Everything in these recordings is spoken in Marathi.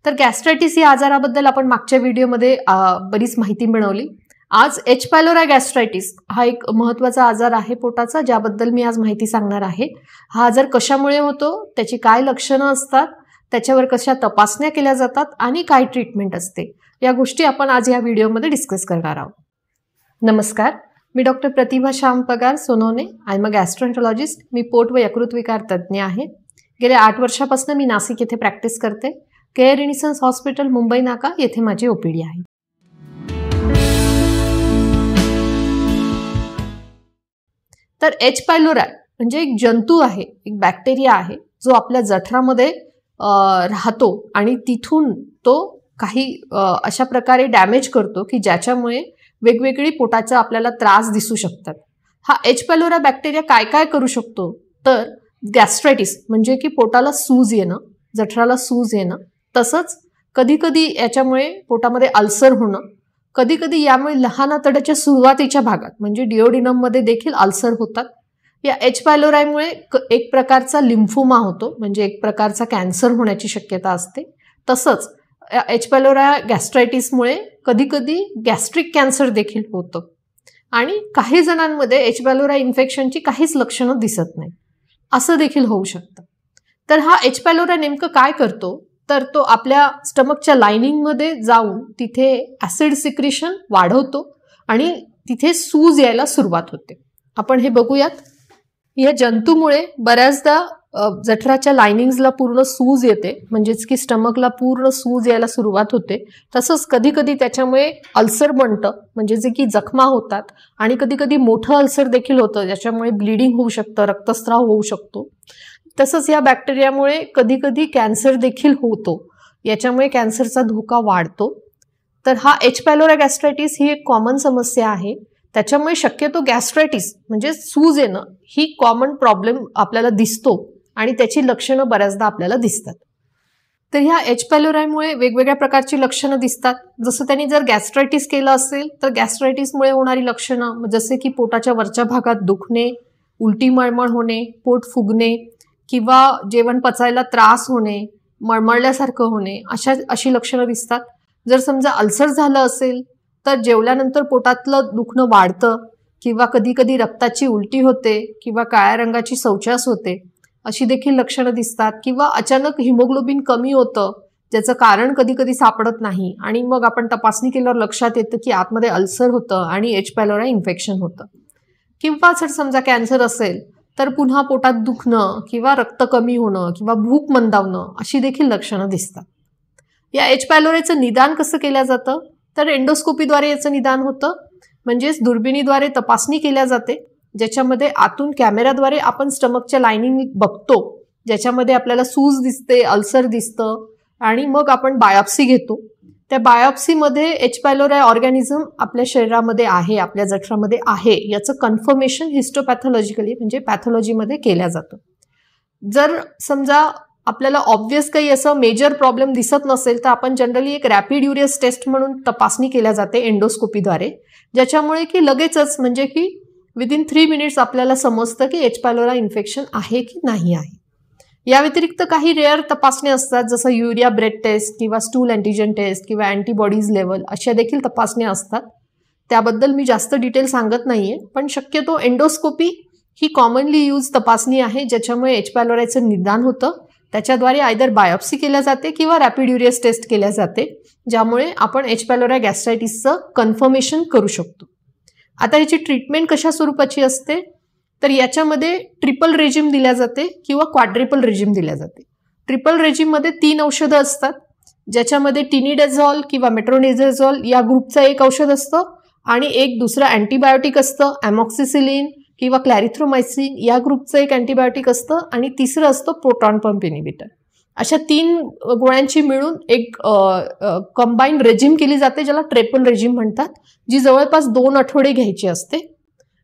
तर गॅस्ट्रायटिस या आजाराबद्दल आपण मागच्या व्हिडिओमध्ये बरीच माहिती मिळवली. आज एच पायलोरा गॅस्ट्रायटिस हा एक महत्त्वाचा आजार आहे पोटाचा, ज्याबद्दल मी आज माहिती सांगणार आहे. हा आजार कशामुळे होतो, त्याची काय लक्षणं असतात, त्याच्यावर कशा तपासण्या केल्या जातात आणि काय ट्रीटमेंट असते, या गोष्टी आपण आज या व्हिडिओमध्ये डिस्कस करणार आहोत. नमस्कार, मी doctor Pratibha Shyam Pagar Sonawane. I am a gastroenterologist. मी पोट व यकृत विकार तज्ज्ञ आहे. गेल्या 8 वर्षापासून मी नाशिक येथे प्रॅक्टिस करते. केअर रेनिसन्स हॉस्पिटल मुंबई नाका येथे माझी ओपीडी आहे. तर एच पायलोरा म्हणजे एक जंतू आहे, एक बॅक्टेरिया आहे, जो आपल्या जठरामध्ये राहतो आणि तिथून तो काही अशा प्रकारे डॅमेज करतो की ज्याच्यामुळे वेगवेगळी पोटाचा आपल्याला त्रास दिसू शकतात. हा एच पायलोरा बॅक्टेरिया काय काय करू शकतो, तर गॅस्ट्रायटिस म्हणजे की पोटाला सूज येणं, जठराला सूज येणं, तसंच कधी कधी याच्यामुळे पोटामध्ये अल्सर होणं, कधी कधी यामुळे लहान आतड्याच्या सुरुवातीच्या भागात म्हणजे डिओडिनममध्ये देखील अल्सर होतात. या एच पायलोरामुळे एक प्रकारचा लिम्फोमा होतो, म्हणजे एक प्रकारचा कॅन्सर होण्याची शक्यता असते. तसंच एच पायलोरा गॅस्ट्रायटिसमुळे कधी कधी गॅस्ट्रिक कॅन्सर देखील होतं आणि काही जणांमध्ये एच पायलोरा इन्फेक्शनची काहीच लक्षणं दिसत नाही, असं देखील होऊ शकतं. तर हा एच पायलोरा नेमकं काय करतो, तर तो आपल्या स्टमकच्या लायनिंगमध्ये जाऊन तिथे ॲसिड सिक्रेशन वाढवतो आणि तिथे सूज यायला सुरुवात होते. आपण हे बघूयात. या जंतूमुळे बऱ्याचदा जठराच्या लायनिंग्सला पूर्ण सूज येते, म्हणजेच की स्टमकला पूर्ण सूज यायला सुरुवात होते. तसंच कधी कधी त्याच्यामुळे अल्सर बनतं, म्हणजे जे की जखमा होतात, आणि कधी कधी मोठं अल्सर देखील होतं, ज्याच्यामुळे ब्लिडिंग होऊ शकतं, रक्तस्राव होऊ शकतो. तसंच या बॅक्टेरियामुळे कधी कधी कॅन्सर देखील होतो, याच्यामुळे कॅन्सरचा धोका वाढतो. तर हा एच पायलोरा गॅस्ट्रायटिस ही एक कॉमन समस्या आहे. त्याच्यामुळे शक्यतो गॅस्ट्रायटिस म्हणजे सूज येणं ही कॉमन प्रॉब्लेम आपल्याला दिसतो आणि त्याची लक्षणं बऱ्याचदा आपल्याला दिसतात. तर ह्या एच पायलोरामुळे वेगवेगळ्या प्रकारची लक्षणं दिसतात. जसं त्यांनी जर गॅस्ट्रायटिस केलं असेल तर गॅस्ट्रायटिसमुळे होणारी लक्षणं जसे की पोटाच्या वरच्या भागात दुखणे, उलटी मळमळ होणे, पोट फुगणे किंवा जेवण पचायला त्रास होणे, मळमळल्यासारखं होणे, अशी लक्षणं दिसतात. जर समजा अल्सर झालं असेल तर जेवल्यानंतर पोटातलं दुखणं वाढतं किंवा कधी कधी रक्ताची उलटी होते किंवा काळ्या रंगाची शौचास होते, अशी देखील लक्षणं दिसतात. किंवा अचानक हिमोग्लोबिन कमी होतं, ज्याचं कारण कधी कधी सापडत नाही आणि मग आपण तपासणी केल्यावर लक्षात येतं की आतमध्ये अल्सर होतं आणि एच पायलोरा इन्फेक्शन होतं. किंवा जर समजा कॅन्सर असेल तर पुन्हा पोटात दुखणं किंवा रक्त कमी होणं किंवा भूक मंदावणं, अशी देखील लक्षणं दिसतात. या एच पायलोराचं निदान कसं केलं जातं, तर एंडोस्कोपीद्वारे याचं निदान होतं, म्हणजेच दुर्बिणीद्वारे तपासणी केल्या जाते, ज्याच्यामध्ये आतून कॅमेराद्वारे आपण स्टमकच्या लायनिंग बघतो, ज्याच्यामध्ये आपल्याला सूज दिसते, अल्सर दिसतं, आणि मग आपण बायोप्सी घेतो. त्या बायोप्सीमध्ये एच पायलोरा ऑर्गॅनिझम आपल्या शरीरामध्ये आहे, आपल्या जठरामध्ये आहे, याचं कन्फर्मेशन हिस्टोपॅथॉलॉजिकली म्हणजे पॅथॉलॉजीमध्ये केल्या जातं. जर समजा आपल्याला ऑब्व्हियस काही असं मेजर प्रॉब्लेम दिसत नसेल तर आपण जनरली एक रॅपिड युरियस टेस्ट म्हणून तपासणी केल्या जाते एंडोस्कोपीद्वारे, ज्याच्यामुळे की लगेचच म्हणजे की विदिन 3 मिनिट्स आपल्याला समजतं की एच पायलोरा इन्फेक्शन आहे की नाही आहे. या व्यतिरिक्त काही रेअर तपासण्या असतात, जसं युरिया ब्रेथ टेस्ट किंवा स्टूल अँटीजन टेस्ट किंवा अँटीबॉडीज लेवल, अशा देखील तपासण्या असतात. त्याबद्दल मी जास्त डिटेल सांगत नाहीये, पण शक्यतो एंडोस्कोपी ही कॉमनली यूज तपासणी आहे, ज्याच्यामुळे एच पायलोराचं निदान होतं. त्याच्याद्वारे आयदर बायोप्सी केल्या जाते किंवा रॅपिड युरियस टेस्ट केल्या जाते, ज्यामुळे आपण एच पायलोरा गॅस्ट्रायटिसचं कन्फर्मेशन करू शकतो. आता याची ट्रीटमेंट कशा स्वरूपाची असते, तर याच्यामध्ये ट्रिपल रेजिम दिल्या जाते किंवा क्वाड्रिपल रेजिम दिल्या जाते. ट्रिपल रेजिममध्ये 3 औषधं असतात, ज्याच्यामध्ये टिनिडेझॉल किंवा मेट्रोनिडेझॉल या ग्रुपचं एक औषध असतं आणि एक दुसरं अँटीबायोटिक असतं, अमॉक्सिसिलिन किंवा क्लॅरिथ्रोमायसिन या ग्रुपचं एक अँटीबायोटिक असतं, आणि तिसरं असतं प्रोटॉन पंप इनिबिटर. अशा 3 गोळ्यांची मिळून एक कंबाईन रेजिम केली जाते, ज्याला ट्रिपल रेजिम म्हणतात, जी जवळपास 2 आठवडे घ्यायची असते.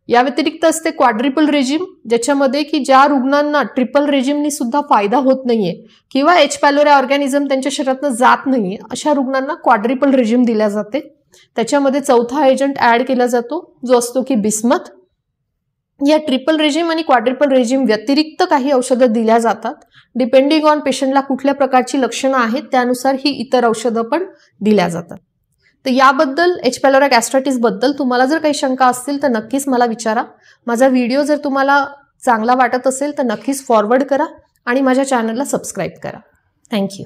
या व्यतिरिक्त असते क्वाड्रिपल रेजिम, ज्याच्यामध्ये की ज्या रुग्णांना ट्रिपल रेजिमनी सुद्धा फायदा होत नाहीये किंवा एच पायलोरा ऑर्गॅनिझम त्यांच्या शरीरातनं जात नाहीये, अशा रुग्णांना क्वाड्रिपल रेजिम दिल्या जाते. त्याच्यामध्ये 4था एजंट ऍड केला जातो, जो असतो की बिस्मथ. या ट्रिपल रेजिम आणि क्वाड्रिपल रेजिम व्यतिरिक्त काही औषधं दिल्या जातात. डिपेंडिंग ऑन पेशंटला कुठल्या प्रकारची लक्षणं आहेत त्यानुसार ही इतर औषधं पण दिल्या जातात. तर याबद्दल एच पायलोरा गॅस्ट्रायटिस बद्दल तुम्हाला जर काही शंका असतील तर नक्कीच मला विचारा. माझा व्हिडिओ जर तुम्हाला चांगला वाटत असेल तर नक्कीच फॉरवर्ड करा आणि माझ्या चॅनलला सबस्क्राईब करा. थँक्यू.